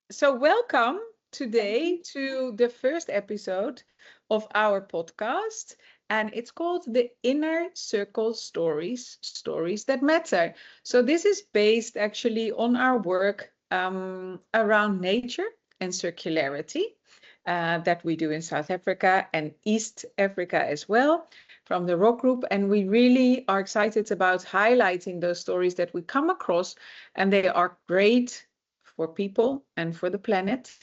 So welcome today to the first episode of our podcast, and it's called The Inner Circle Stories, Stories That Matter. So this is based actually on our work around nature and circularity that we do in South Africa and East Africa as well from the Rock Group. And we really are excited about highlighting those stories that we come across, and they are great for people and for the planet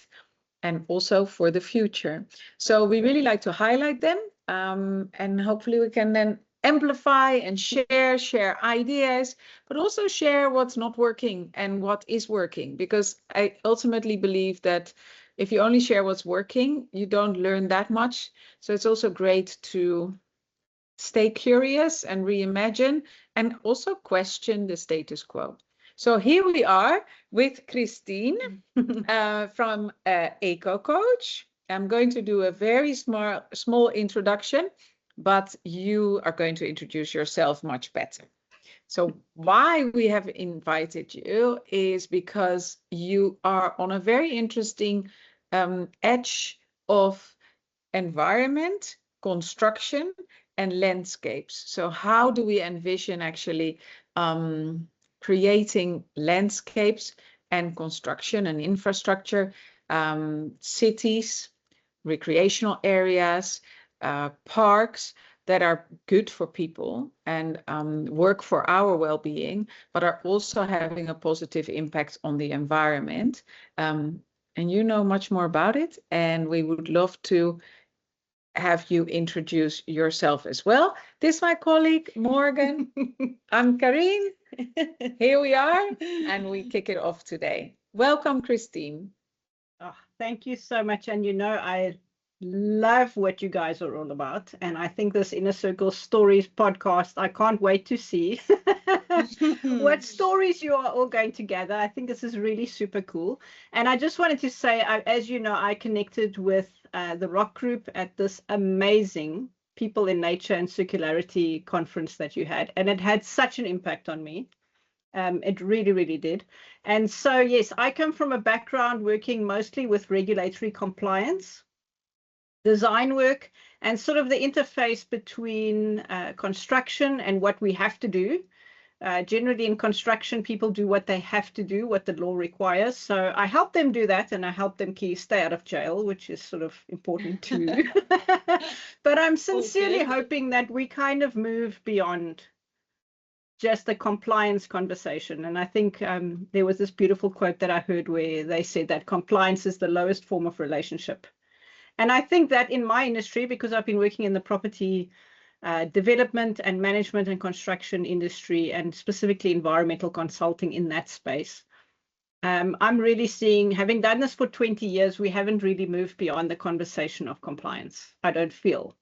and also for the future. So we really like to highlight them, and hopefully we can then amplify and share ideas, but also share what's not working and what is working, because I ultimately believe that if you only share what's working, you don't learn that much. So it's also great to stay curious and reimagine and also question the status quo. So here we are with Christine from Eco Coach. I'm going to do a very small introduction, but you are going to introduce yourself much better. So why we have invited you is because you are on a very interesting edge of environment, construction, and landscapes. So how do we envision actually creating landscapes and construction and infrastructure, cities, recreational areas, parks that are good for people and work for our well-being, but are also having a positive impact on the environment. And you know much more about it, and we would love to have you introduce yourself as well. This is my colleague, Morgan. I'm Karine. Here we are, and we kick it off today. Welcome, Christine. Oh, thank you so much. And I love what you guys are all about. And I think this Inner Circle Stories podcast, I can't wait to see what stories you are all going to gather. I think this is really super cool. And I just wanted to say, as you know, I connected with the Rock Group at this amazing People in Nature and Circularity conference that you had. And it had such an impact on me. It really, really did. And so, yes, I come from a background working mostly with regulatory compliance, design work, and sort of the interface between construction and what we have to do. Generally in construction, people do what they have to do, what the law requires. So I help them do that, and I help them stay out of jail, which is sort of important too. But I'm sincerely hoping that we kind of move beyond just a compliance conversation. And I think there was this beautiful quote that I heard where they said that compliance is the lowest form of relationship. And I think that in my industry, because I've been working in the property development and management and construction industry, and specifically environmental consulting in that space, I'm really seeing, having done this for 20 years, we haven't really moved beyond the conversation of compliance, I don't feel.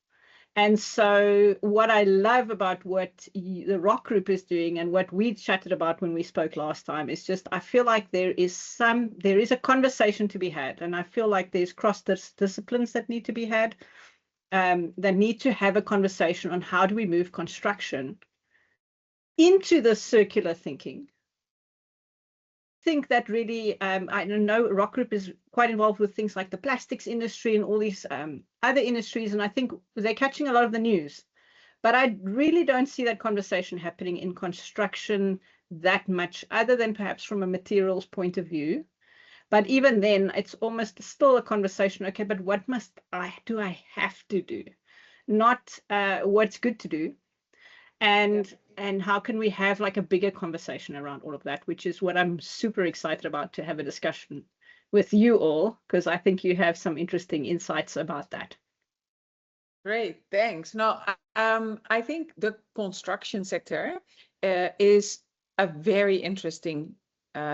And so what I love about what the Rock Group is doing and what we chatted about when we spoke last time is just, I feel like there is a conversation to be had. And I feel like there's cross disciplines that need to be had, that need to have a conversation on how do we move construction into the circular thinking. Think that really, I know Rock Group is quite involved with things like the plastics industry and all these other industries, and I think they're catching a lot of the news. But I really don't see that conversation happening in construction that much, other than perhaps from a materials point of view. But even then, it's almost still a conversation. Okay, but what do I have to do? Not what's good to do. And how can we have like a bigger conversation around all of that, which is what I'm super excited about to have a discussion with you all, because I think you have some interesting insights about that. Great, thanks. No, I think the construction sector is a very interesting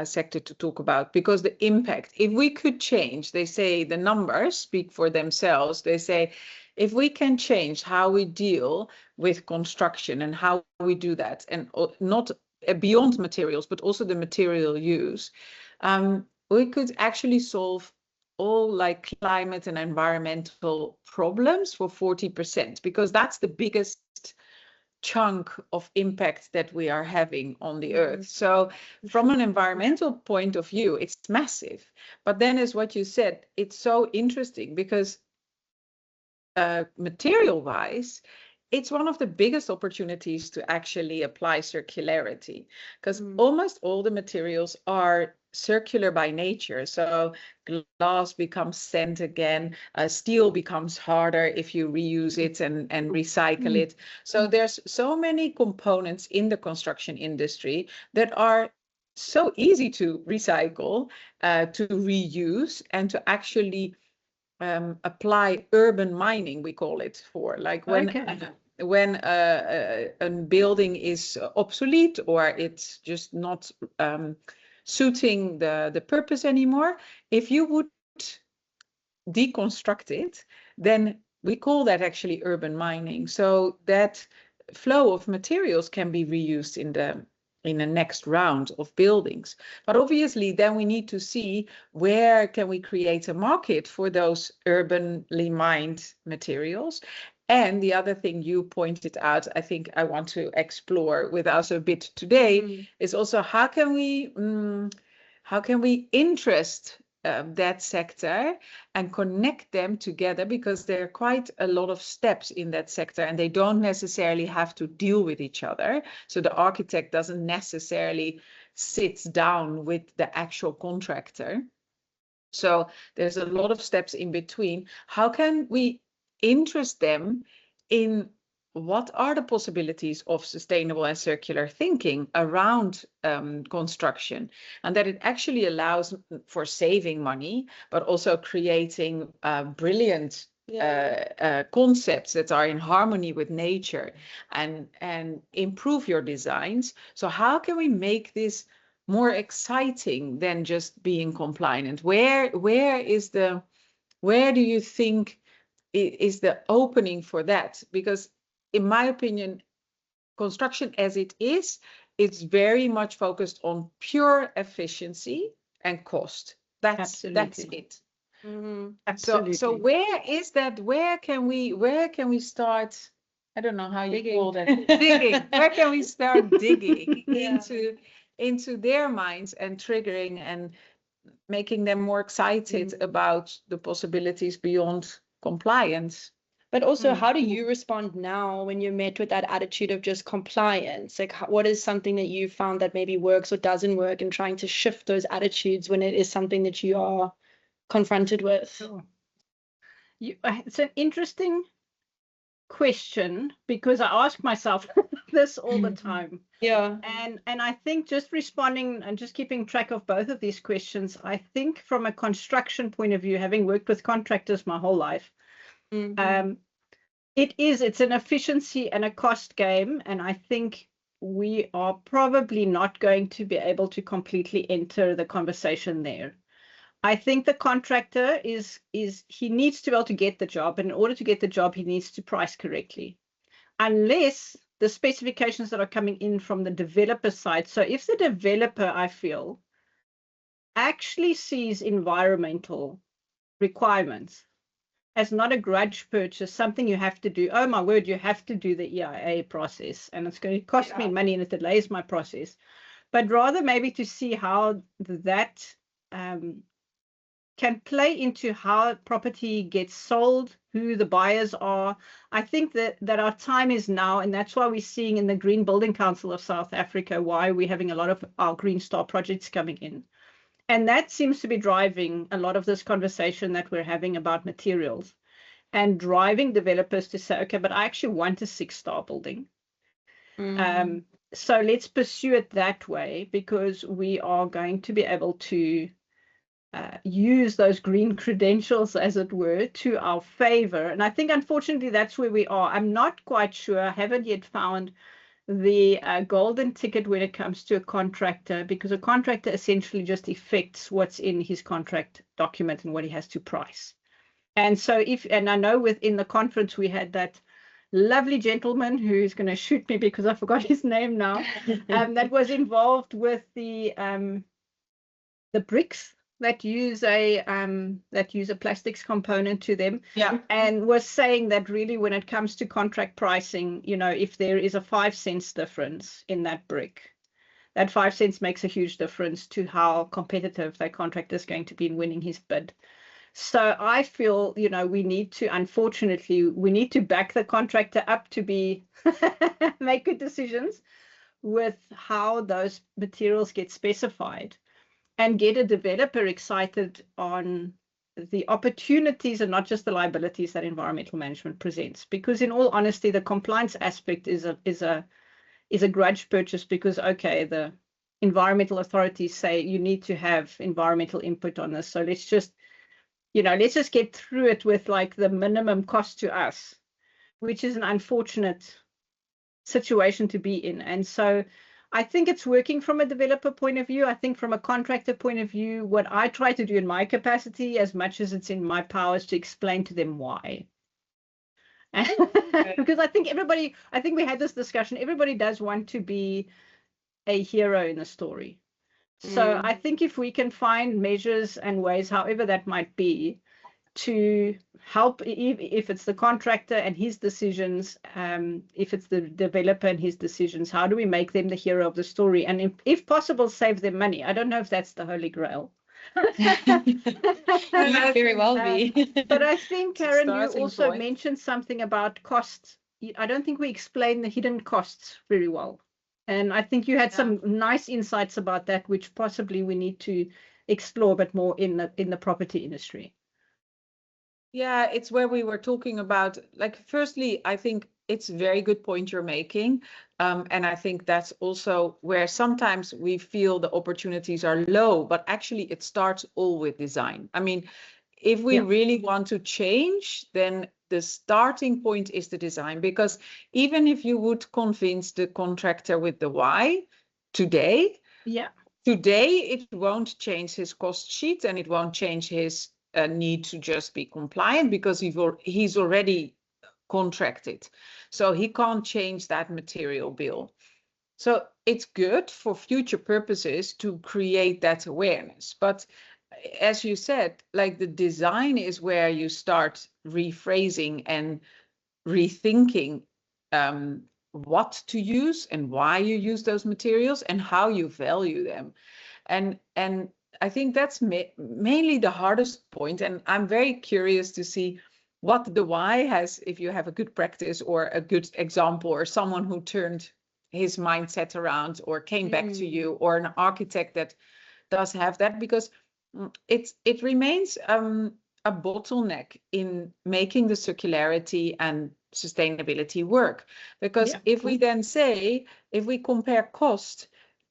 sector to talk about, because the impact, if we could change, they say the numbers speak for themselves. They say if we can change how we deal with construction and how we do that, and not beyond materials, but also the material use, we could actually solve all like climate and environmental problems for 40%, because that's the biggest chunk of impact that we are having on the earth. So from an environmental point of view, it's massive. But then, as what you said, it's so interesting because material-wise, it's one of the biggest opportunities to actually apply circularity, because almost all the materials are circular by nature. So glass becomes sand again, steel becomes harder if you reuse it and recycle it. So there's so many components in the construction industry that are so easy to recycle, to reuse, and to actually apply urban mining, we call it, for like when a building is obsolete or it's just not suiting the purpose anymore. If you would deconstruct it, then we call that actually urban mining. So that flow of materials can be reused in the next round of buildings. But obviously then we need to see where can we create a market for those urbanly mined materials. And the other thing you pointed out, I think I want to explore with us a bit today, is also how can we interest that sector and connect them together, because there are quite a lot of steps in that sector and they don't necessarily have to deal with each other. So the architect doesn't necessarily sit down with the actual contractor. So there's a lot of steps in between. How can we interest them in what are the possibilities of sustainable and circular thinking around construction, and that it actually allows for saving money, but also creating brilliant concepts that are in harmony with nature and improve your designs. So how can we make this more exciting than just being compliant? Where do you think is the opening for that? Because in my opinion, construction as it is, it's very much focused on pure efficiency and cost. That's it. Absolutely. So where is that? Where can we start? I don't know how you call that. Digging. Where can we start digging into their minds and triggering and making them more excited about the possibilities beyond compliance? But also, how do you respond now when you're met with that attitude of just compliance? Like, what is something that you found that maybe works or doesn't work, and trying to shift those attitudes when it is something that you are confronted with? Sure. It's an interesting question, because I ask myself this all the time. Yeah. And I think just responding and just keeping track of both of these questions, I think from a construction point of view, having worked with contractors my whole life, it's an efficiency and a cost game, and I think we are probably not going to be able to completely enter the conversation there. I think the contractor he needs to be able to get the job, and in order to get the job, he needs to price correctly, unless the specifications that are coming in from the developer side. So if the developer, I feel, actually sees environmental requirements as not a grudge purchase, something you have to do. Oh my word, you have to do the EIA process, and it's going to cost me money and it delays my process. But rather maybe to see how that can play into how property gets sold, who the buyers are. I think that our time is now, and that's why we're seeing in the Green Building Council of South Africa, why we're having a lot of our Green Star projects coming in. And that seems to be driving a lot of this conversation that we're having about materials, and driving developers to say, okay, but I actually want a 6-star building. So let's pursue it that way, because we are going to be able to use those green credentials, as it were, to our favor. And I think, unfortunately, that's where we are. I'm not quite sure. I haven't yet found the golden ticket when it comes to a contractor, because a contractor essentially just affects what's in his contract document and what he has to price. And so and I know within the conference we had that lovely gentleman who's going to shoot me because I forgot his name now, that was involved with the bricks that use a plastics component to them, Yeah. and was saying that really when it comes to contract pricing, if there is a 5 cents difference in that brick, that 5 cents makes a huge difference to how competitive that contractor is going to be in winning his bid. So I feel, unfortunately, we need to back the contractor up to be make good decisions with how those materials get specified, and get a developer excited on the opportunities and not just the liabilities that environmental management presents. Because in all honesty, the compliance aspect is a grudge purchase, because, okay, the environmental authorities say you need to have environmental input on this. So let's just get through it with like the minimum cost to us, which is an unfortunate situation to be in. And so I think it's working from a developer point of view. I think from a contractor point of view, what I try to do in my capacity, as much as it's in my power, is to explain to them why. Because I think we had this discussion, everybody does want to be a hero in a story. So I think if we can find measures and ways, however that might be, to help, if it's the contractor and his decisions, if it's the developer and his decisions, how do we make them the hero of the story? And if possible, save them money. I don't know if that's the holy grail. Might very well be. But I think, Karen, you also point. mentioned something about costs. I don't think we explained the hidden costs very well. And I think you had some nice insights about that, which possibly we need to explore a bit more in the property industry. Yeah, it's where we were talking about, like, firstly, I think it's a very good point you're making. And I think that's also where sometimes we feel the opportunities are low, but actually it starts all with design. I mean, if we really want to change, then the starting point is the design, because even if you would convince the contractor with the why today, it won't change his cost sheet, and it won't change his need to just be compliant, because he's already contracted. So he can't change that material bill. So it's good for future purposes to create that awareness. But as you said, like, the design is where you start rephrasing and rethinking what to use and why you use those materials and how you value them. And I think that's mainly the hardest point. And I'm very curious to see what the why has, if you have a good practice or a good example, or someone who turned his mindset around or came back to you, or an architect that does have that, because it remains a bottleneck in making the circularity and sustainability work. Because if we then say, if we compare cost,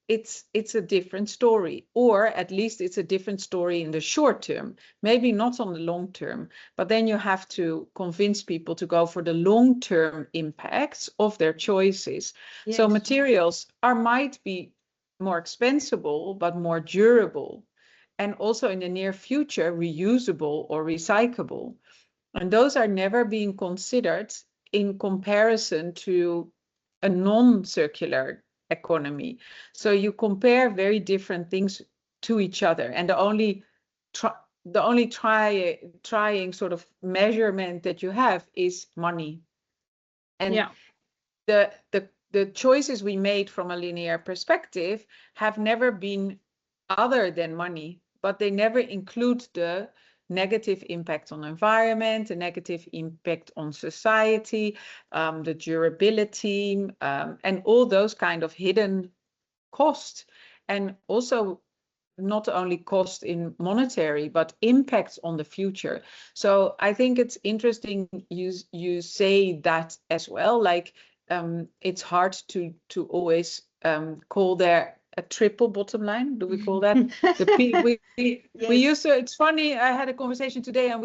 it's a different story, or at least it's a different story in the short term, maybe not on the long term, but then you have to convince people to go for the long-term impacts of their choices. So materials might be more expensive, but more durable, and also in the near future reusable or recyclable. And those are never being considered in comparison to a non-circular economy. So you compare very different things to each other, and the only trying sort of measurement that you have is money. And the choices we made from a linear perspective have never been other than money, but they never include the negative impact on the environment, the negative impact on society, the durability, and all those kind of hidden costs. And also not only cost in monetary, but impacts on the future. So I think it's interesting you say that as well. Like, it's hard to always call there a triple bottom line. Do we call that? We used to. It's funny. I had a conversation today, and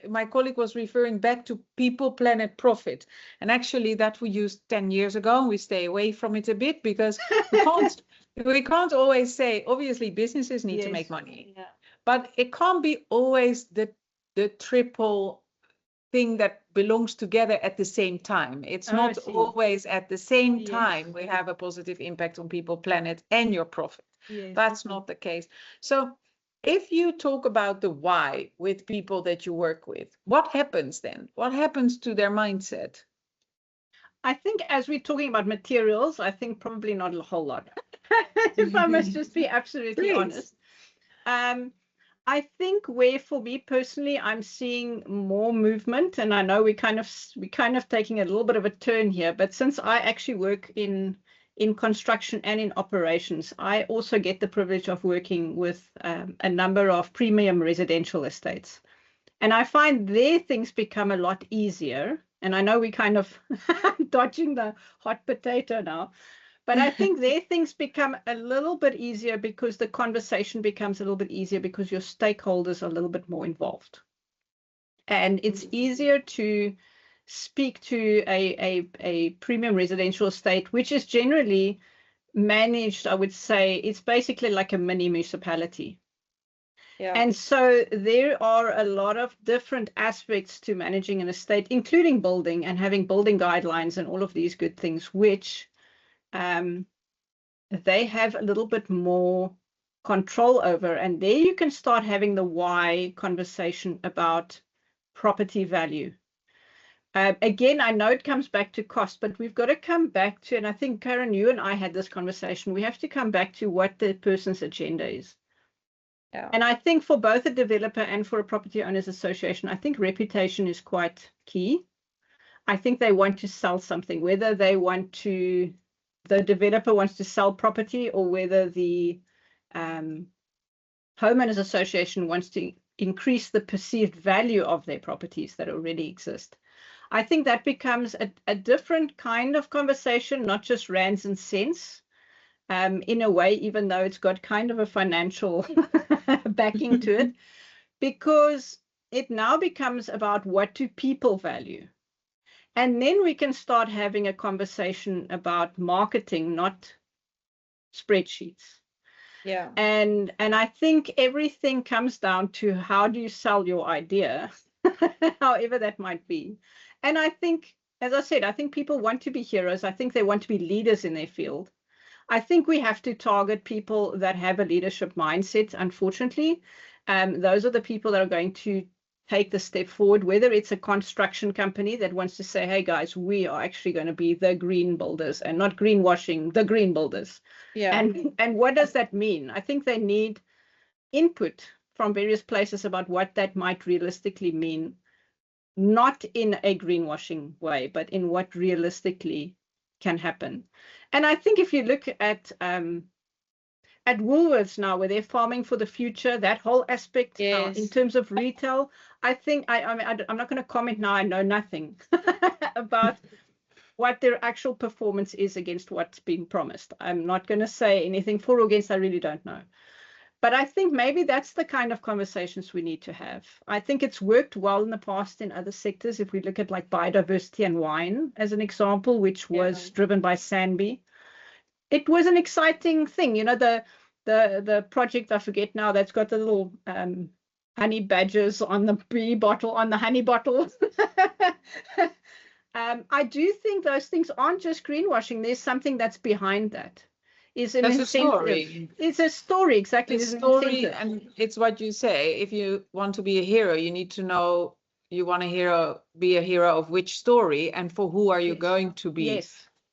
my colleague was referring back to people, planet, profit, and actually that we used 10 years ago. And we stay away from it a bit, because we can't always say. Obviously, businesses need to make money, but it can't be always the triple thing that belongs together at the same time. It's not always at the same time we have a positive impact on people, planet, and your profit. That's not the case. So if you talk about the why with people that you work with, what happens then? What happens to their mindset? I think as we're talking about materials, I think probably not a whole lot. If I must just be absolutely Please. honest. I think where for me personally, I'm seeing more movement, and I know we're kind of taking a little bit of a turn here, but since I actually work in construction and in operations, I also get the privilege of working with a number of premium residential estates. And I find there things become a lot easier. And I know we kind of dodging the hot potato now, but I think there things become a little bit easier because the conversation becomes a little bit easier because your stakeholders are a little bit more involved. And it's easier to speak to a premium residential estate, which is generally managed, I would say, it's basically like a mini municipality. Yeah. And so there are a lot of different aspects to managing an estate, including building and having building guidelines and all of these good things, which they have a little bit more control over. And there you can start having the why conversation about property value. Again, I know it comes back to cost, but we've got to come back to, and I think, Karen, you and I had this conversation, we have to come back to what the person's agenda is. Yeah. And I think for both a developer and for a property owners association, I think reputation is quite key. I think they want to sell something, whether they want to, the developer wants to sell property, or whether the homeowners association wants to increase the perceived value of their properties that already exist. I think that becomes a different kind of conversation, not just rands and cents. In a way, even though it's got kind of a financial backing to it, because it now becomes about what do people value. And then we can start having a conversation about marketing, not spreadsheets. Yeah. And I think everything comes down to how do you sell your idea, however that might be. And I think, as I said, I think people want to be heroes. I think they want to be leaders in their field. I think we have to target people that have a leadership mindset, unfortunately. Those are the people that are going to take the step forward, whether it's a construction company that wants to say, hey, guys, we are actually going to be the green builders and not greenwashing, the green builders. Yeah. And what does that mean? I think they need input from various places about what that might realistically mean, not in a greenwashing way, but in what realistically can happen. And I think if you look at Woolworths now, where they're farming for the future, that whole aspect Yes. in terms of retail, I think I'm not going to comment now. I know nothing about what their actual performance is against what's been promised. I'm not going to say anything for or against. I really don't know. But I think maybe that's the kind of conversations we need to have. I think it's worked well in the past in other sectors. If we look at like biodiversity and wine as an example, which was driven by Sanby, it was an exciting thing. You know, the project, I forget now, that's got the little honey badgers on the bee bottle, on the honey bottle. I do think those things aren't just greenwashing. There's something that's behind that. Is an That's a incentive. story. It's a story, exactly. It's There's a an story, incentive. and it's what you say. If you want to be a hero, you need to know you want to be a hero of which story, and for who are you going to be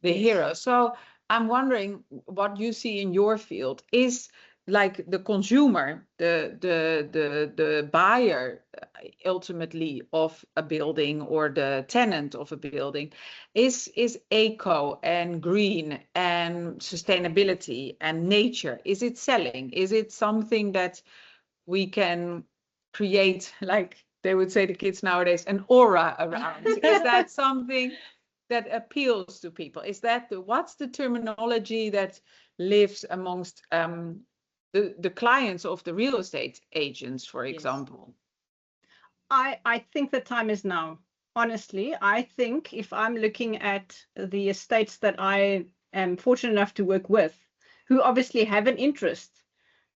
the hero. So I'm wondering what you see in your field is like the consumer, the buyer ultimately of a building, or the tenant of a building, is eco and green and sustainability and nature. Is it selling? Is it something that we can create, like they would say, the kids nowadays, an aura around? Is that something that appeals to people? Is that what's the terminology that lives amongst the clients of the real estate agents, for example? I think the time is now. Honestly, I think if I'm looking at the estates that I am fortunate enough to work with, who obviously have an interest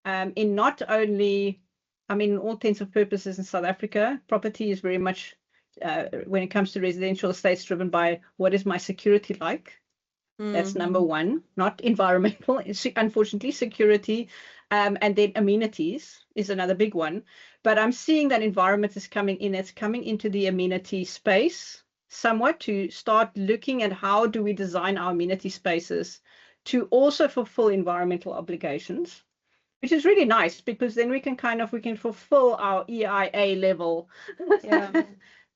in not only, I mean, in all intents and purposes in South Africa, property is very much, when it comes to residential estates, driven by what is my security like? That's number one, not environmental. Unfortunately, security, and then amenities is another big one. But I'm seeing that environment is coming in. It's coming into the amenity space somewhat to start looking at how do we design our amenity spaces to also fulfill environmental obligations, which is really nice because then we can fulfill our EIA level. Yeah.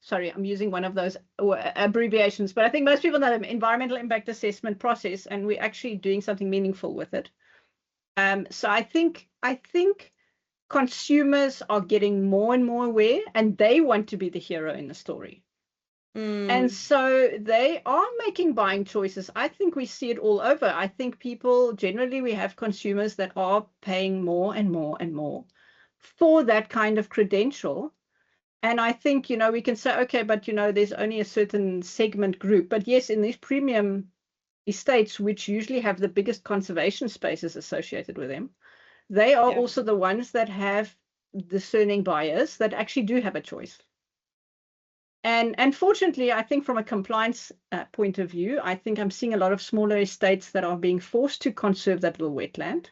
Sorry, I'm using one of those abbreviations, but I think most people know the environmental impact assessment process, and we're actually doing something meaningful with it. So I think consumers are getting more and more aware, and they want to be the hero in the story. And so they are making buying choices. I think we see it all over. I think people, generally, we have consumers that are paying more and more and more for that kind of credential. And I think, we can say, okay, but, there's only a certain segment group. But yes, in these premium estates, which usually have the biggest conservation spaces associated with them, they are also the ones that have discerning buyers that actually do have a choice. And fortunately, I think from a compliance point of view, I think I'm seeing a lot of smaller estates that are being forced to conserve that little wetland.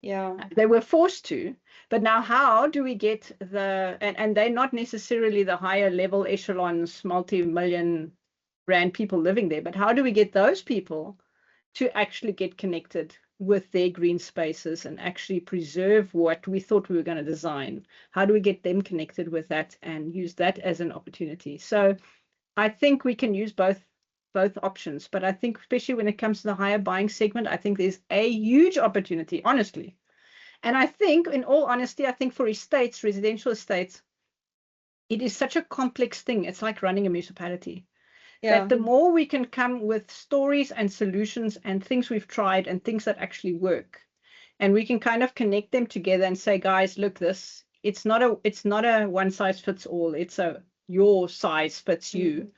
Yeah. They were forced to, but now how do we get and they're not necessarily the higher level echelons, multi-million rand people living there, but how do we get those people to actually get connected with their green spaces and actually preserve what we thought we were going to design? How do we get them connected with that and use that as an opportunity? So I think we can use both options, but I think especially when it comes to the higher buying segment, I think there's a huge opportunity, honestly. And I think, in all honesty, I think for estates, residential estates, it is such a complex thing. It's like running a municipality. That the more we can come with stories and solutions and things we've tried and things that actually work, and we can kind of connect them together and say, guys, look, it's not a one size fits all. It's your size fits you.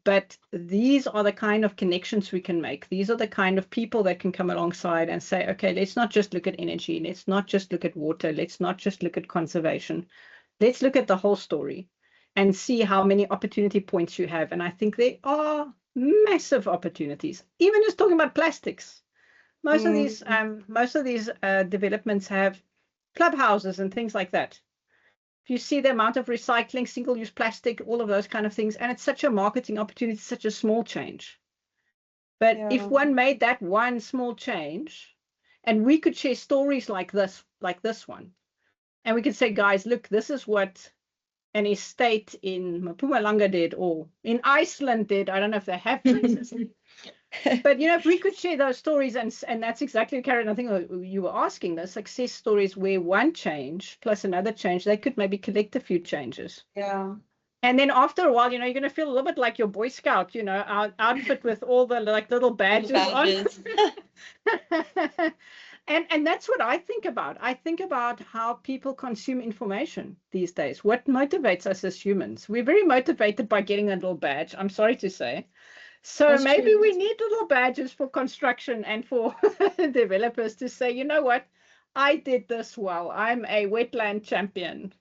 But these are the kind of connections we can make. These are the kind of people that can come alongside and say, okay, let's not just look at energy. Let's not just look at water. Let's not just look at conservation. Let's look at the whole story and see how many opportunity points you have. And I think there are massive opportunities. Even just talking about plastics. Most of these developments have clubhouses and things like that. If you see the amount of recycling, single-use plastic, all of those kind of things, and it's such a marketing opportunity, such a small change. But if one made that one small change, and we could share stories like this one, and we could say, guys, look, this is what an estate in Mpumalanga did, or in Iceland did. I don't know if they have places. But if we could share those stories, and that's exactly, Karen, I think you were asking, the success stories where one change plus another change, they could maybe collect a few changes. Yeah. And then after a while, you're going to feel a little bit like your Boy Scout, outfit with all the little badges on. And that's what I think about. I think about how people consume information these days. What motivates us as humans? We're very motivated by getting a little badge, I'm sorry to say. So that's maybe true. We need little badges for construction and for developers to say, you know what, I did this well. I'm a wetland champion.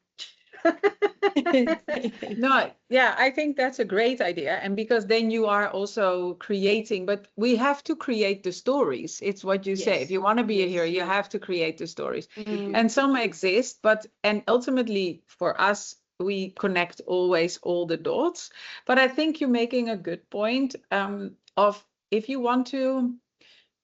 No, yeah, I think that's a great idea. And because then you are also creating, but we have to create the stories. It's what you say. If you want to be a hero, you have to create the stories. And some exist, and ultimately for us, we connect always all the dots. But I think you're making a good point of if you want to.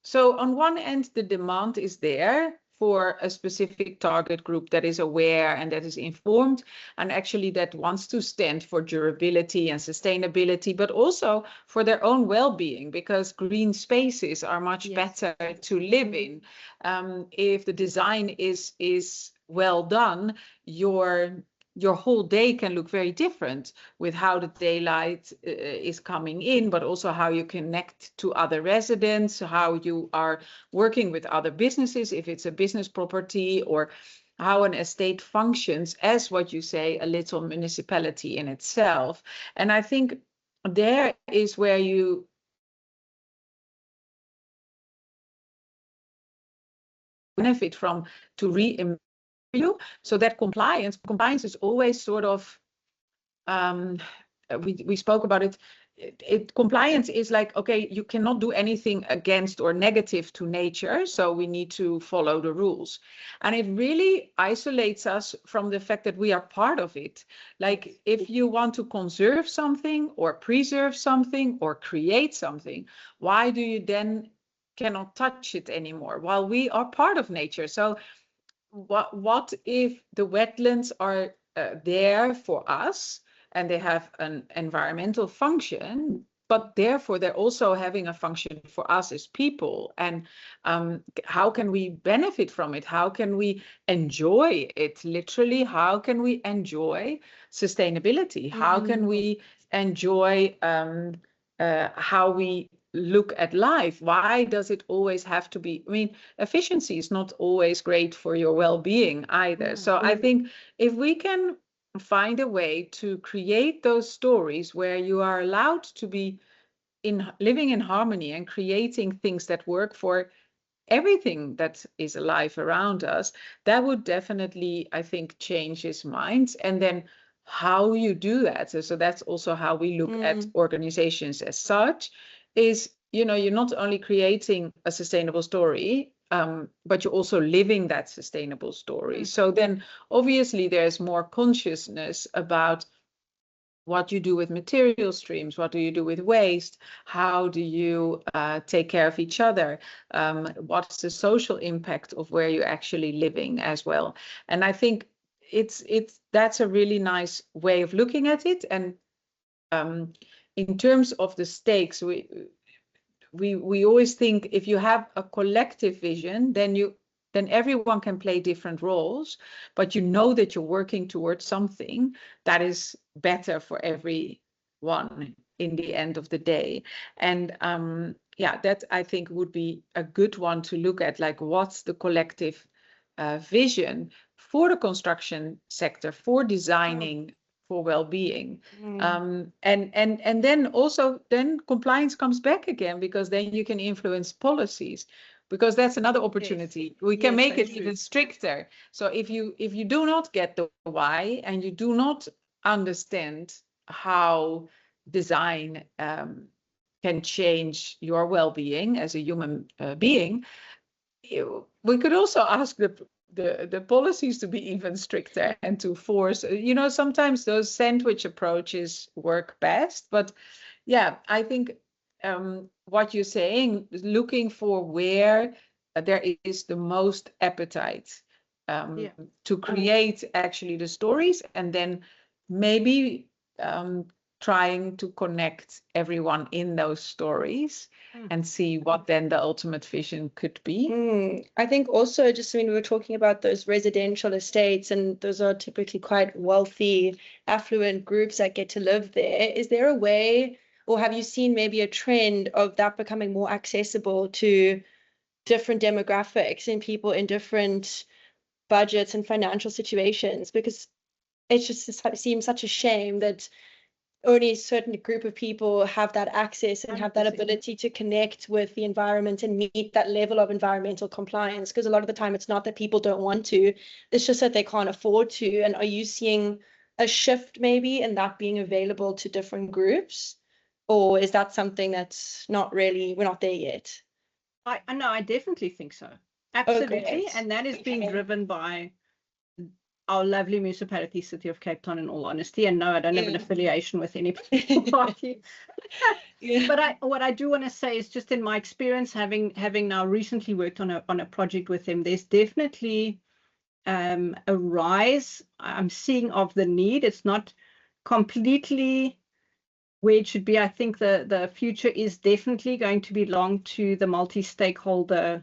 So on one end, the demand is there for a specific target group that is aware and that is informed and actually that wants to stand for durability and sustainability, but also for their own well-being, because green spaces are much better to live in. If the design is well done, your whole day can look very different with how the daylight is coming in, but also how you connect to other residents, how you are working with other businesses, if it's a business property, or how an estate functions as, what you say, a little municipality in itself. And I think there is where you benefit from to you. So that compliance is always sort of, we spoke about it, compliance is like, okay, you cannot do anything against or negative to nature, so we need to follow the rules. And it really isolates us from the fact that we are part of it. Like if you want to conserve something or preserve something or create something, why do you then cannot touch it anymore? While we are part of nature. So what if the wetlands are there for us and they have an environmental function, but therefore they're also having a function for us as people? And how can we benefit from it? How can we enjoy it? Literally, how can we enjoy sustainability? How can we enjoy how we look at life? Why does it always have to be, I mean, efficiency is not always great for your well-being either. So I think if we can find a way to create those stories where you are allowed to be living in harmony and creating things that work for everything that is alive around us, that would definitely, I think, change his mind. And then how you do that, so that's also how we look at organizations as such, is, you're not only creating a sustainable story, but you're also living that sustainable story. So then obviously there's more consciousness about what you do with material streams, what do you do with waste, how do you take care of each other, what's the social impact of where you're actually living as well. And I think that's a really nice way of looking at it. And in terms of the stakes, we always think if you have a collective vision, then everyone can play different roles, but you know that you're working towards something that is better for everyone in the end of the day. And that I think would be a good one to look at, like what's the collective vision for the construction sector, for designing, for well-being. And then also then compliance comes back again, because then you can influence policies, because that's another opportunity. Yes. We can make it even stricter. So if you do not get the why and you do not understand how design can change your well-being as a human being, we could also ask the policies to be even stricter and to force, sometimes those sandwich approaches work best. But yeah, I think what you're saying is looking for where there is the most appetite to create actually the stories, and then maybe trying to connect everyone in those stories and see what then the ultimate vision could be. I think also, just when we were talking about those residential estates, and those are typically quite wealthy, affluent groups that get to live there, is there a way, or have you seen maybe a trend of that becoming more accessible to different demographics and people in different budgets and financial situations? Because it just seems such a shame that only a certain group of people have that access and have that ability to connect with the environment and meet that level of environmental compliance. Because a lot of the time it's not that people don't want to, it's just that they can't afford to. And are you seeing a shift maybe in that being available to different groups? Or is that something that's not really, we're not there yet? I definitely think so. Absolutely. Okay. And that is being driven by our lovely municipality, City of Cape Town, in all honesty. And no, I don't have an affiliation with any party. But what I do want to say is, just in my experience, having now recently worked on a project with them, there's definitely a rise I'm seeing of the need. It's not completely where it should be. I think the future is definitely going to belong to the multi-stakeholder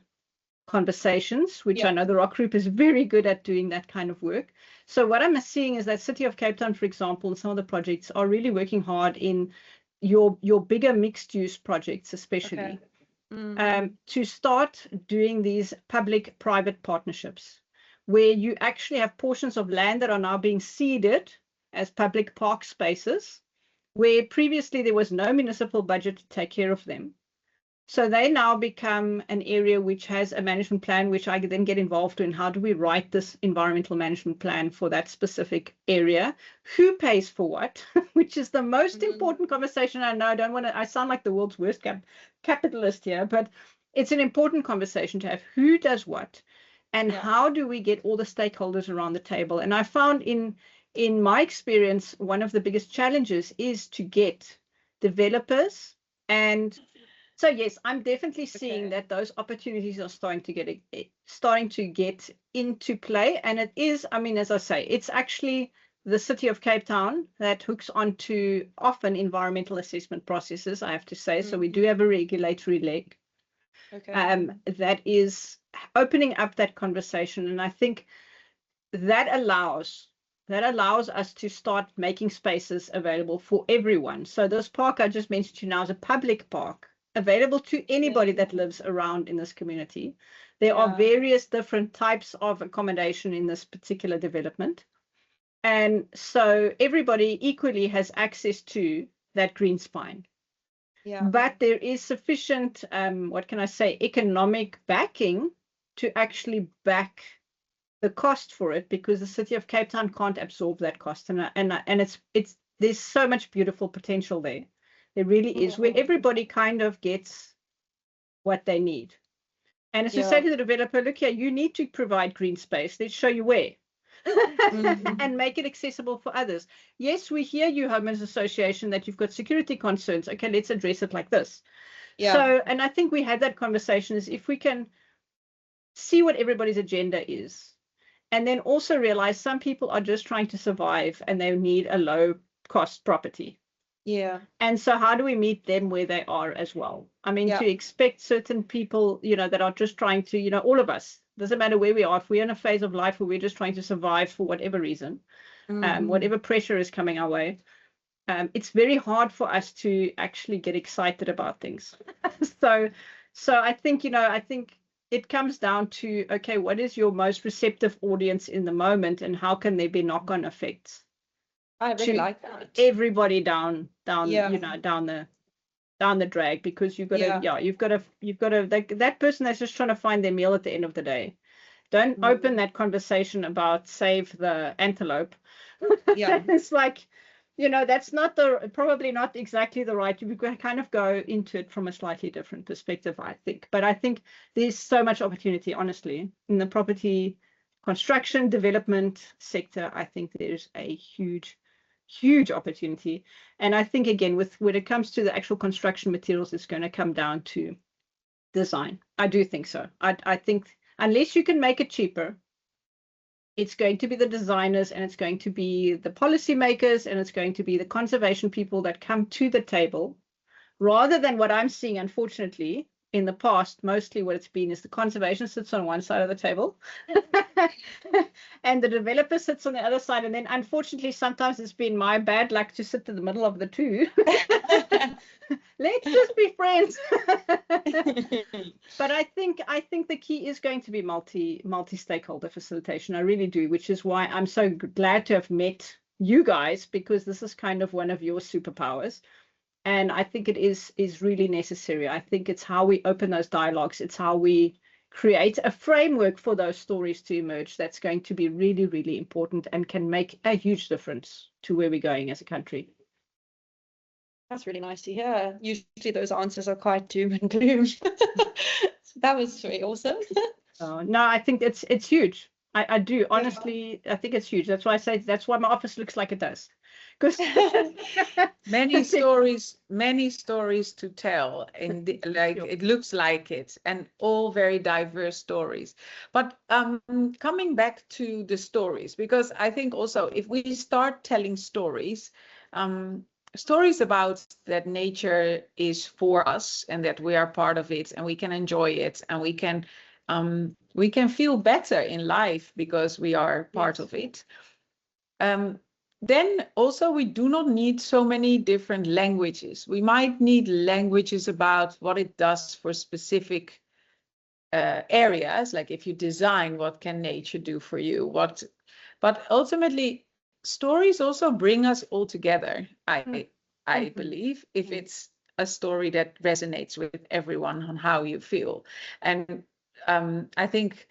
conversations, which I know the Rock Group is very good at doing that kind of work. So what I'm seeing is that City of Cape Town, for example, and some of the projects are really working hard in your bigger mixed use projects, especially to start doing these public-private partnerships, where you actually have portions of land that are now being seeded as public park spaces, where previously there was no municipal budget to take care of them. So they now become an area which has a management plan, which I then get involved in. How do we write this environmental management plan for that specific area? Who pays for what? Which is the most important conversation. I know I sound like the world's worst capitalist here, but it's an important conversation to have. Who does what? And how do we get all the stakeholders around the table? And I found in my experience, one of the biggest challenges is to get developers. And so yes, I'm definitely seeing that those opportunities are starting to get into play. And it is, I mean, as I say, it's actually the city of Cape Town that hooks onto often environmental assessment processes, I have to say. So we do have a regulatory leg that is opening up that conversation. And I think that allows us to start making spaces available for everyone. So this park I just mentioned to you now is a public park, available to anybody that lives around in this community. There are various different types of accommodation in this particular development. And so everybody equally has access to that green spine. But there is sufficient, what can I say, economic backing to actually back the cost for it, because the city of Cape Town can't absorb that cost. And it's there's so much beautiful potential there. There really is, where everybody kind of gets what they need. And it's to say to the developer, look here, you need to provide green space. Let's show you where. And make it accessible for others. Yes, we hear you, homeowners association, that you've got security concerns. Okay, let's address it like this. So, and I think we had that conversation, is if we can see what everybody's agenda is, and then also realize some people are just trying to survive and they need a low cost property. And so how do we meet them where they are as well? I mean, to expect certain people, that are just trying to, all of us, doesn't matter where we are, if we're in a phase of life where we're just trying to survive for whatever reason, whatever pressure is coming our way, it's very hard for us to actually get excited about things. So I think, it comes down to, okay, what is your most receptive audience in the moment, and how can there be knock-on effects? I really like that. Everybody down the drag, because you've got to that person that's just trying to find their meal at the end of the day. Don't open that conversation about save the antelope. It's like, that's probably not exactly the right. We kind of go into it from a slightly different perspective, I think. But I think there's so much opportunity, honestly, in the property construction development sector. I think there's a huge opportunity. And I think, again, when it comes to the actual construction materials, it's going to come down to design. I do think so. I think unless you can make it cheaper, it's going to be the designers, and it's going to be the policymakers, and it's going to be the conservation people that come to the table, rather than what I'm seeing, unfortunately, in the past. Mostly what it's been is the conservation sits on one side of the table and the developer sits on the other side. And then unfortunately, sometimes it's been my bad luck to sit in the middle of the two. Let's just be friends. But I think the key is going to be multi-stakeholder facilitation. I really do, which is why I'm so glad to have met you guys, because this is kind of one of your superpowers. And I think it is really necessary. I think it's how we open those dialogues. It's how we create a framework for those stories to emerge that's going to be really, really important and can make a huge difference to where we're going as a country. That's really nice to hear. Usually those answers are quite doom and gloom. So that was very awesome. No, I think it's huge. I do. Honestly, I think it's huge. That's why I say that's why my office looks like it does. many stories to tell, and it looks like it, and all very diverse stories. But coming back to the stories, because I think also if we start telling stories about that nature is for us and that we are part of it and we can enjoy it and we can feel better in life because we are part of it. Then also we do not need so many different languages. We might need languages about what it does for specific areas, like if you design, what can nature do for you? But ultimately, stories also bring us all together. I believe if it's a story that resonates with everyone on how you feel. And I think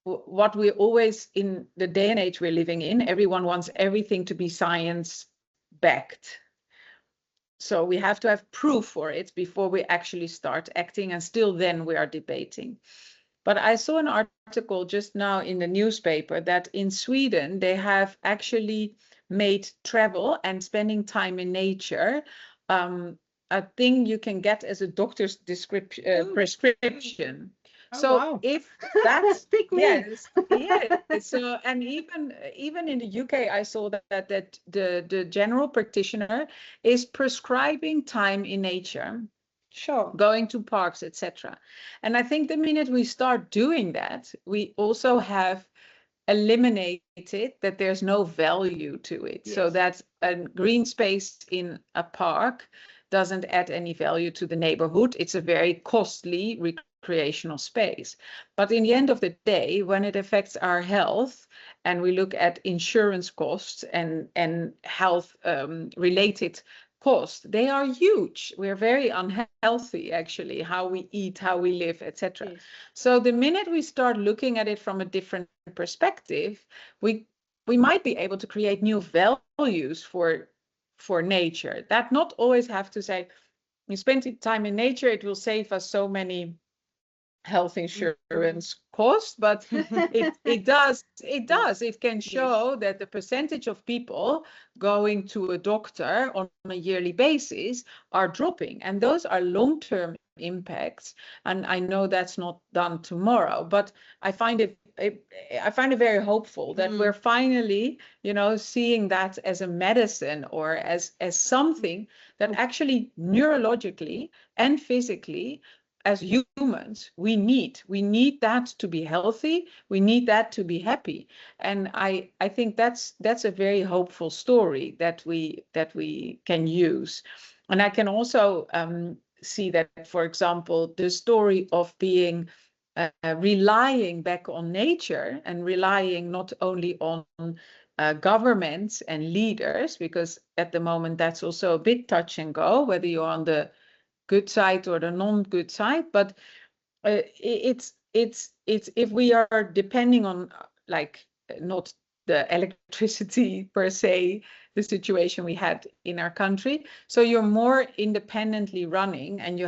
what we always, in the day and age we're living in, everyone wants everything to be science backed. So we have to have proof for it before we actually start acting, and still then we are debating. But I saw an article just now in the newspaper that in Sweden they have actually made travel and spending time in nature a thing you can get as a doctor's prescription. Oh, So wow. if that's Pick me. yes, yes. So and even in the UK, I saw that the general practitioner is prescribing time in nature, Sure. going to parks, etc. And I think the minute we start doing that, we also have eliminated that there's no value to it. So Yes. that a green space in a park doesn't add any value to the neighborhood. It's a very costly recreational space. But in the end of the day, when it affects our health, and we look at insurance costs and health related costs, they are huge. We're very unhealthy, actually, how we eat, how we live, etc. Yes. So the minute we start looking at it from a different perspective, we might be able to create new values for nature. That not always have to say, we spend time in nature, it will save us so many health insurance costs, but it does. It can show that the percentage of people going to a doctor on a yearly basis are dropping, and those are long-term impacts. And I know that's not done tomorrow, but I find it very hopeful that we're finally, seeing that as a medicine, or as something that actually neurologically and physically, as humans, we need that to be healthy. We need that to be happy. And I think that's a very hopeful story that we can use. And I can also see that, for example, the story of being relying back on nature, and relying not only on governments and leaders, because at the moment that's also a bit touch and go, whether you're on the good side or the non-good side. But it's if we are depending on not the electricity per se, the situation we had in our country, so you're more independently running, and you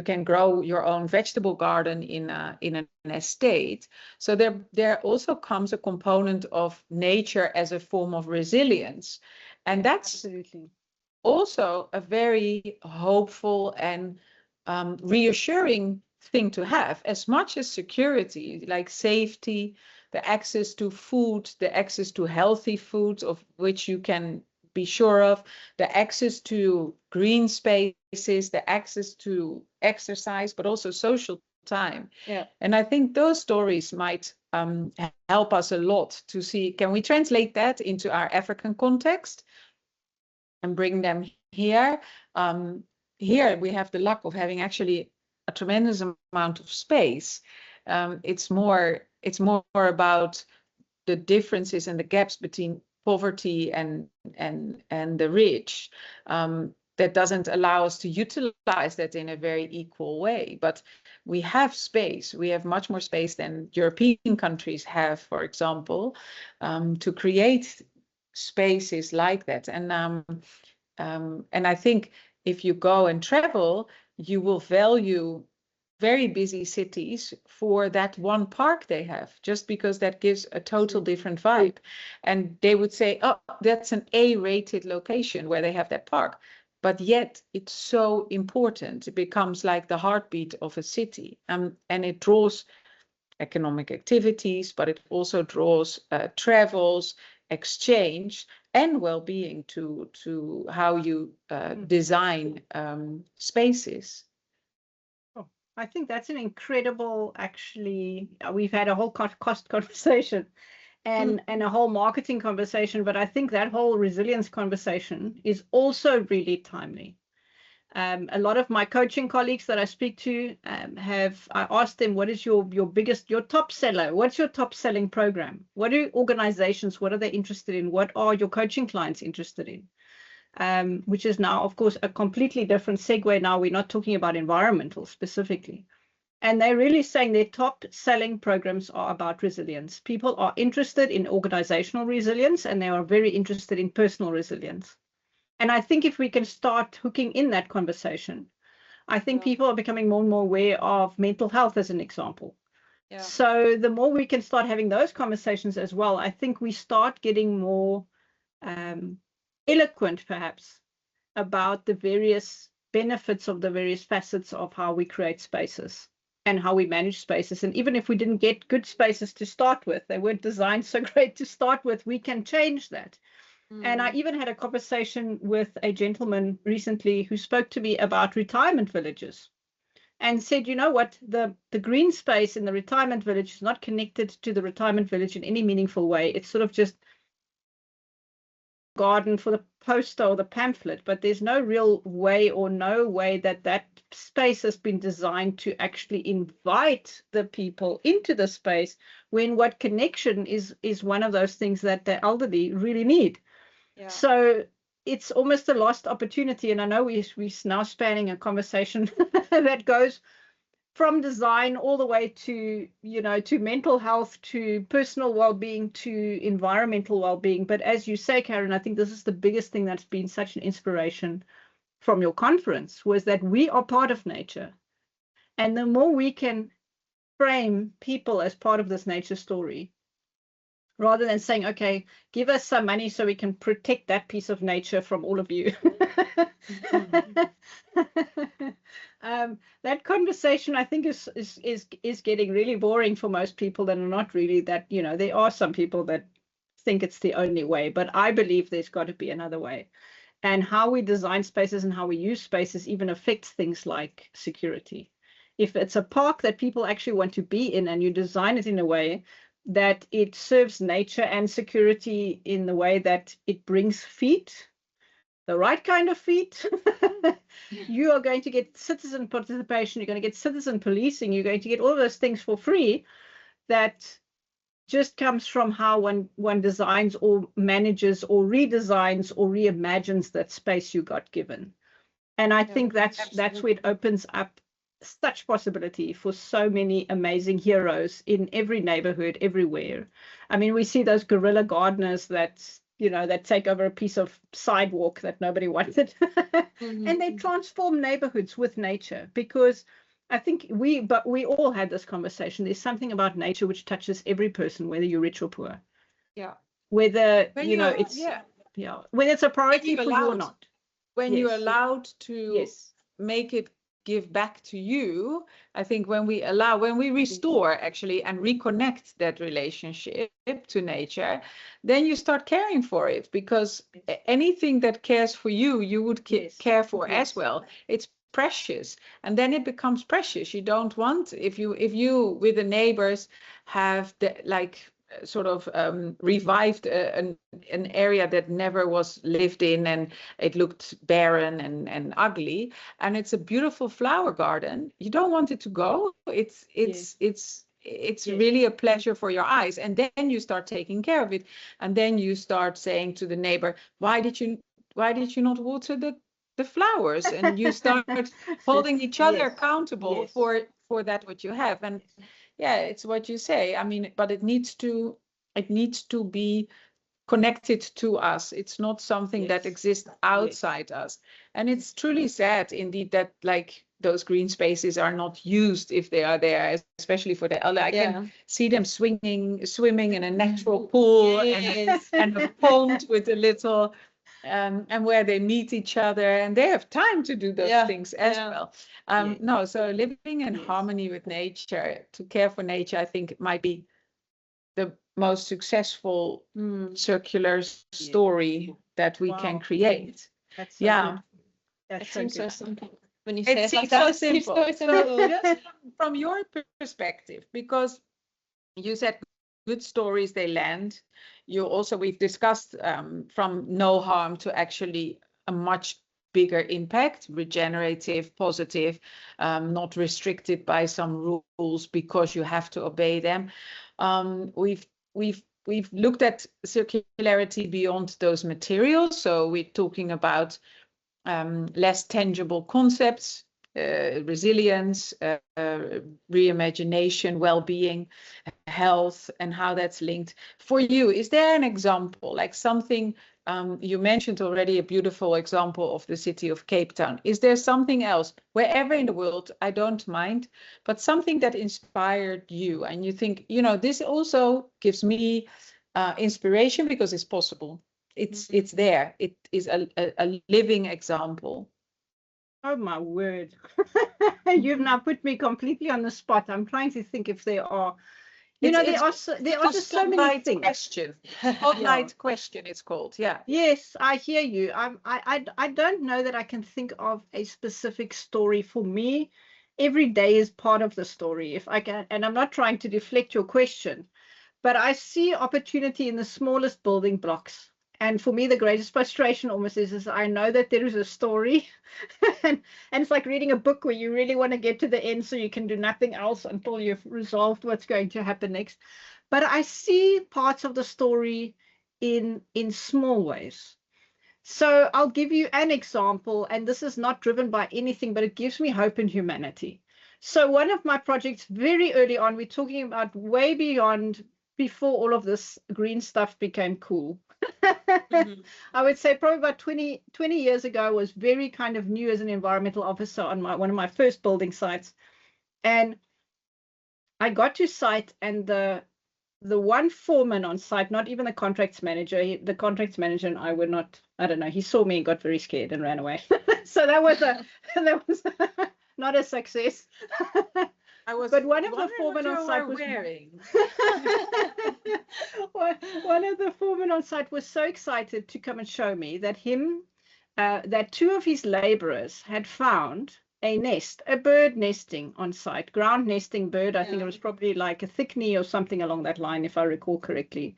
can grow your own vegetable garden in an estate. So there also comes a component of nature as a form of resilience, and that's Absolutely. also a very hopeful and reassuring thing to have, as much as security, like safety, the access to food, the access to healthy foods of which you can be sure of, the access to green spaces, the access to exercise, but also social time. Yeah. And I think those stories might help us a lot to see, can we translate that into our African context and bring them here. Here we have the luck of having actually a tremendous amount of space. It's more about the differences and the gaps between poverty and the rich. That doesn't allow us to utilize that in a very equal way. But we have space. We have much more space than European countries have, for example, to create spaces like that. And I think if you go and travel, you will value very busy cities for that one park they have, just because that gives a total different vibe. And they would say, oh, that's an A-rated location where they have that park. But yet it's so important. It becomes like the heartbeat of a city. And it draws economic activities, but it also draws travels, exchange, and well-being to how you design spaces. Oh, I think that's an incredible, actually, we've had a whole cost conversation and a whole marketing conversation, but I think that whole resilience conversation is also really timely. A lot of my coaching colleagues that I speak to I asked them, what is your top seller? What's your top selling program? What are organizations, what are they interested in? What are your coaching clients interested in? which is now, of course, a completely different segue. Now we're not talking about environmental specifically. And they're really saying their top selling programs are about resilience. People are interested in organizational resilience, and they are very interested in personal resilience. And I think if we can start hooking in that conversation, I think people are becoming more and more aware of mental health as an example. Yeah. So the more we can start having those conversations as well, I think we start getting more eloquent, perhaps, about the various benefits of the various facets of how we create spaces and how we manage spaces. And even if we didn't get good spaces to start with, they weren't designed so great to start with, we can change that. And I even had a conversation with a gentleman recently who spoke to me about retirement villages and said, you know what, the green space in the retirement village is not connected to the retirement village in any meaningful way. It's sort of just garden for the poster or the pamphlet, but there's no real way or no way that that space has been designed to actually invite the people into the space, when what connection is one of those things that the elderly really need. Yeah. So it's almost a lost opportunity. And I know we're now spanning a conversation that goes from design all the way to, to mental health, to personal well-being, to environmental well-being. But as you say, Karen, I think this is the biggest thing that's been such an inspiration from your conference, was that we are part of nature. And the more we can frame people as part of this nature story, rather than saying, okay, give us some money so we can protect that piece of nature from all of you. That conversation, I think, is getting really boring for most people that are not really that, there are some people that think it's the only way, but I believe there's got to be another way. And how we design spaces and how we use spaces even affects things like security. If it's a park that people actually want to be in, and you design it in a way that it serves nature and security in the way that it brings feet, the right kind of feet, you are going to get citizen participation, you're going to get citizen policing, you're going to get all those things for free. That just comes from how one designs or manages or redesigns or reimagines that space you got given. And I think that's where it opens up such possibility for so many amazing heroes in every neighborhood, everywhere. I mean, we see those guerrilla gardeners that take over a piece of sidewalk that nobody wanted, and they transform neighborhoods with nature. Because I think we all had this conversation. There's something about nature which touches every person, whether you're rich or poor. Yeah. Whether whether it's a priority for you or not. When you're allowed to make it give back to you, I think when we restore actually and reconnect that relationship to nature, then you start caring for it, because anything that cares for you, you would care for as well. It's precious, and then it becomes precious. You don't want, if you with the neighbors have sort of revived an area that never was lived in, and it looked barren and ugly, and it's a beautiful flower garden, you don't want it to go. It's really a pleasure for your eyes, and then you start taking care of it, and then you start saying to the neighbor, why did you not water the flowers? And you start holding each other accountable for that what you have. And it's what you say. I mean, but it needs to be connected to us. It's not something that exists outside us. And it's truly sad indeed that those green spaces are not used if they are there, especially for the elder. I can see them swimming in a natural pool and a pond with a little and where they meet each other, and they have time to do those things as well. No, so living in harmony with nature, to care for nature, I think it might be the most successful circular story that we can create. That's so good. That seems so simple. When you say it seems so simple. So just from your perspective, because you said good stories, they land. We've discussed from no harm to actually a much bigger impact, regenerative, positive, not restricted by some rules because you have to obey them. We've we've looked at circularity beyond those materials. So we're talking about less tangible concepts, resilience, reimagination, well-being, health, and how that's linked. For you, is there an example, like something, you mentioned already a beautiful example of the city of Cape Town. Is there something else, wherever in the world, I don't mind, but something that inspired you and you think, you know, this also gives me inspiration because it's possible. It's there. It is a living example. Oh my word. You've now put me completely on the spot. I'm trying to think if there are, there are just so many things. Question. Spotlight question, it's called. Yeah. Yes, I hear you. I don't know that I can think of a specific story. For me, every day is part of the story. If I can, and I'm not trying to deflect your question, but I see opportunity in the smallest building blocks. And for me, the greatest frustration almost is I know that there is a story and it's like reading a book where you really want to get to the end so you can do nothing else until you've resolved what's going to happen next. But I see parts of the story in small ways. So I'll give you an example, and this is not driven by anything, but it gives me hope in humanity. So one of my projects very early on, we're talking about way before all of this green stuff became cool. I would say probably about 20 years ago, I was very kind of new as an environmental officer on one of my first building sites. And I got to site, and the one foreman on site, not even the contracts manager, the contracts manager and I were not, I don't know, he saw me and got very scared and ran away. So that was not a success. But one of the foremen on site was wearing. One of the foremen on site was so excited to come and show me that that two of his laborers had found a nest, a bird nesting on site, ground nesting bird. I think it was probably like a thickney or something along that line, if I recall correctly.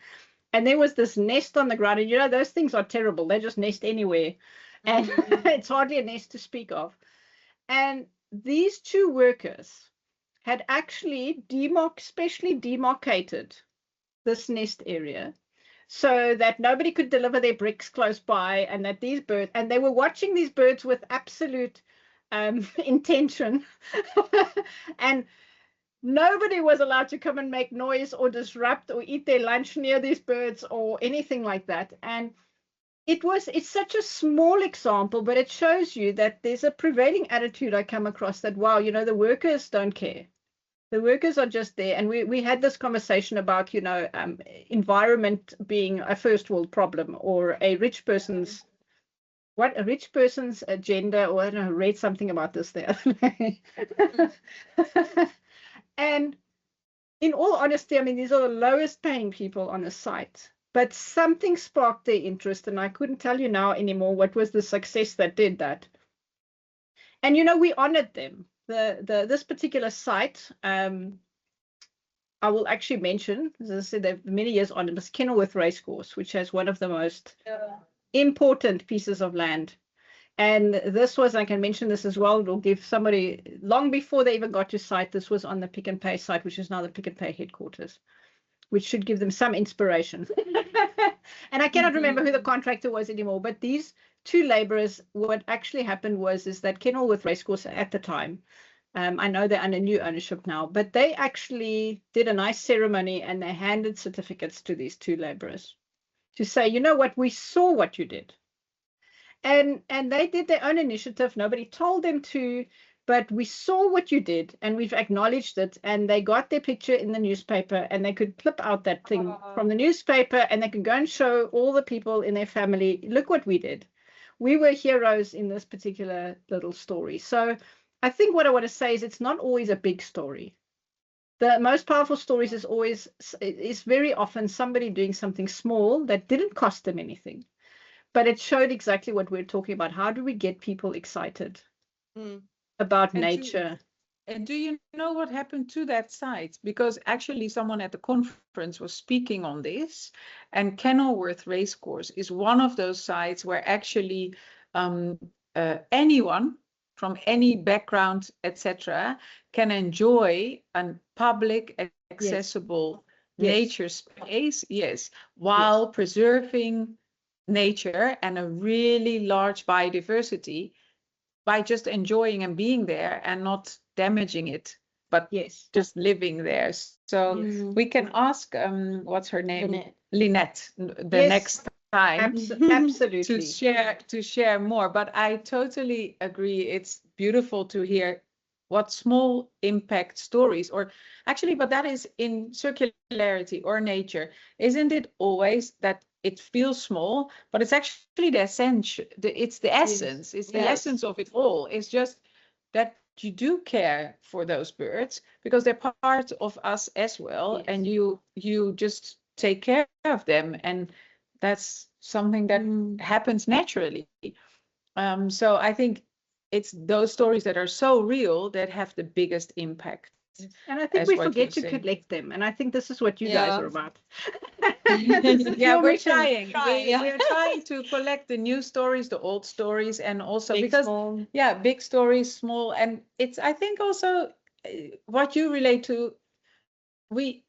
And there was this nest on the ground, and you know, those things are terrible. They just nest anywhere. And it's hardly a nest to speak of. And these two workers had actually specially demarcated this nest area so that nobody could deliver their bricks close by, and that these birds, and they were watching these birds with absolute intention. And nobody was allowed to come and make noise or disrupt or eat their lunch near these birds or anything like that. And it's such a small example, but it shows you that there's a prevailing attitude I come across that, wow, you know, the workers don't care. The workers are just there. And we had this conversation about, you know, environment being a first world problem, or a rich person's agenda, or I don't know, read something about this the other day. And in all honesty, I mean, these are the lowest paying people on the site, but something sparked their interest, and I couldn't tell you now anymore what was the success that did that. And, you know, we honored them. This particular site, I will actually mention, as I said, they've many years on it, is Kenilworth Racecourse, which has one of the most important pieces of land. And this was, I can mention this as well, it'll give somebody, long before they even got to site, this was on the Pick n Pay site, which is now the Pick n Pay headquarters, which should give them some inspiration. And I cannot remember who the contractor was anymore, but these two laborers, what actually happened is that Kenilworth Racecourse at the time, I know they're under new ownership now, but they actually did a nice ceremony, and they handed certificates to these two laborers to say, you know what, we saw what you did. And they did their own initiative. Nobody told them to, but we saw what you did, and we've acknowledged it. And they got their picture in the newspaper, and they could clip out that thing from the newspaper, and they could go and show all the people in their family, look what we did. We were heroes in this particular little story. So I think what I want to say is it's not always a big story. The most powerful stories is very often somebody doing something small that didn't cost them anything. But it showed exactly what we're talking about. How do we get people excited about nature? And do you know what happened to that site? Because actually someone at the conference was speaking on this, and Kenilworth Racecourse is one of those sites where actually anyone from any background, etc., can enjoy a public, accessible nature space, yes, while preserving nature and a really large biodiversity by just enjoying and being there and not damaging it, but just living there. So we can ask, what's her name? Lynette, the next time Absolutely. to share more. But I totally agree. It's beautiful to hear what small impact stories, or actually, but that is in circularity or nature, isn't it always that it feels small, but it's actually the essence, it's the essence, it's the essence of it all. It's just that you do care for those birds because they're part of us as well, and you just take care of them, and that's something that happens naturally. So I think it's those stories that are so real that have the biggest impact. And I think we forget to collect them. And I think this is what you guys are about. We're trying. We are trying to collect the new stories, the old stories, and also big, because small. Big stories, small, and it's, I think also what you relate to. We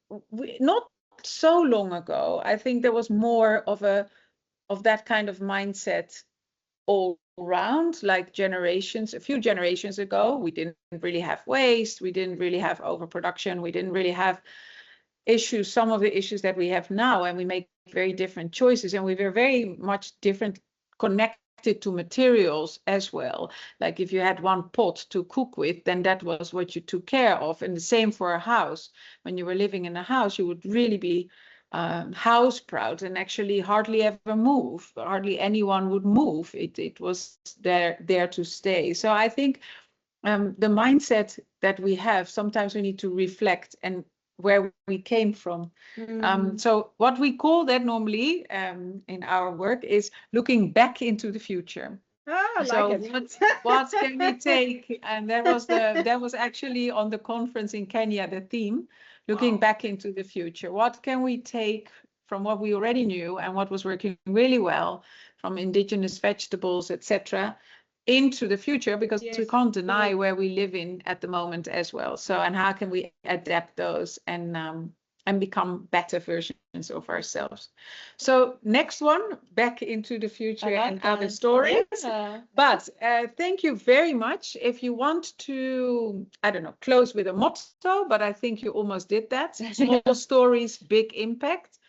not so long ago, I think there was more of that kind of mindset all around, like a few generations ago. We didn't really have waste, we didn't really have overproduction, we didn't really have issues, some of the issues that we have now, and we make very different choices, and we were very much different connected to materials as well. Like if you had one pot to cook with, then that was what you took care of. And the same for a house. When you were living in a house, you would really be house proud and actually hardly ever move. Hardly anyone would move. It was there to stay. So I think the mindset that we have, sometimes we need to reflect and where we came from. So what we call that normally in our work is looking back into the future. So what can we take? And that was actually on the conference in Kenya, the theme, looking back into the future. What can we take from what we already knew and what was working really well from indigenous vegetables, etc., into the future, because we can't deny where we live in at the moment as well. So, and how can we adapt those and become better versions of ourselves? So next one, back into the future and other stories. But thank you very much. If you want to, I don't know, close with a motto, but I think you almost did that. Small stories, big impact.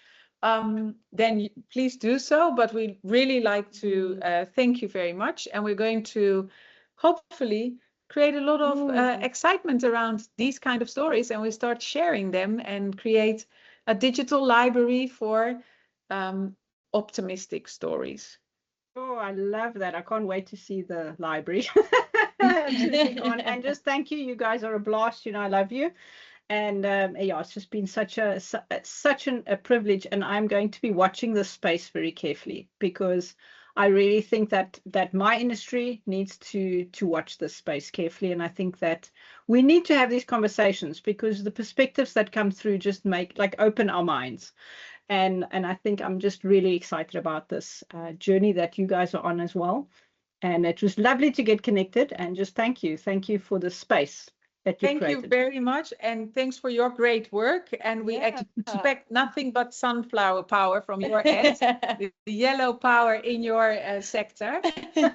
Then please do so. But we really like to thank you very much. And we're going to hopefully create a lot of excitement around these kind of stories. And we start sharing them and create a digital library for optimistic stories. Oh, I love that. I can't wait to see the library. And just thank you. You guys are a blast. You know, I love you. And it's just been such a privilege, and I'm going to be watching this space very carefully, because I really think that my industry needs to watch this space carefully, and I think that we need to have these conversations, because the perspectives that come through just open our minds, and I think I'm just really excited about this journey that you guys are on as well. And it was lovely to get connected, and just thank you for the space. Thank you very much, and thanks for your great work. And we expect nothing but sunflower power from your end, the yellow power in your sector.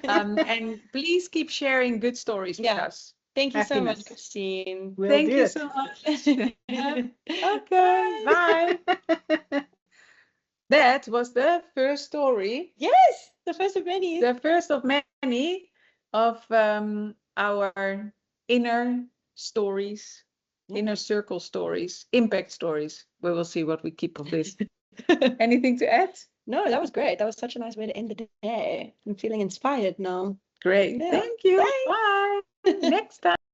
And please keep sharing good stories with us. Thank you so much, Christine. Thank you so much. Okay, bye. That was the first story. Yes, the first of many. The first of many of our inner stories, inner circle stories, impact stories. We will see what we keep of this. Anything to add? No, that was great. That was such a nice way to end the day. I'm feeling inspired now. Great. Thank you. Bye. Next time.